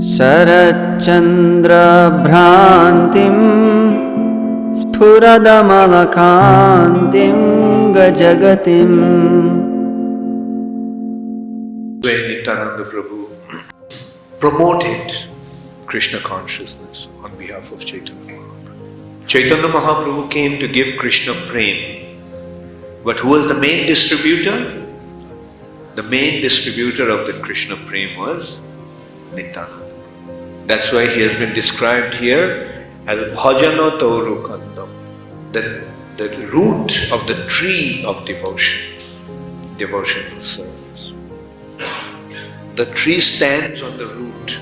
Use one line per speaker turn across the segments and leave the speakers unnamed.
Sharachandra Bhrantim Spuradamalakantim Gajagatim.
When Nityananda Prabhu promoted Krishna consciousness on behalf of Chaitanya Mahaprabhu. Chaitanya Mahaprabhu came to give Krishna prema. But who was the main distributor? The main distributor of the Krishna prema was Nityananda. That's why he has been described here as Bhajana Tauru Kandam, the root of the tree of devotion, devotional service. The tree stands on the root.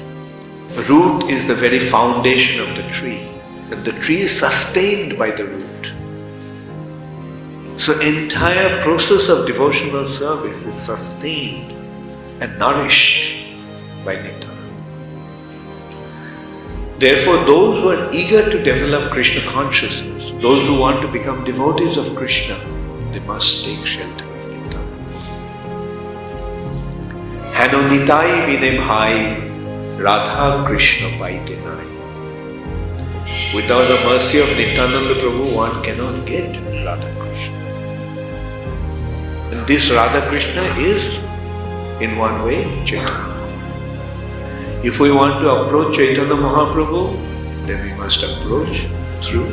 The root is the very foundation of the tree. And the tree is sustained by the root. So entire process of devotional service is sustained and nourished by Nityananda. Therefore, those who are eager to develop Krishna consciousness, those who want to become devotees of Krishna, they must take shelter of Nityananda. Hano nitai vine bhai, Radha Krishna paite nai. Without the mercy of Nityananda Prabhu, one cannot get Radha Krishna. And this Radha Krishna is, in one way, Chaitanya. If we want to approach Chaitanya Mahaprabhu, then we must approach through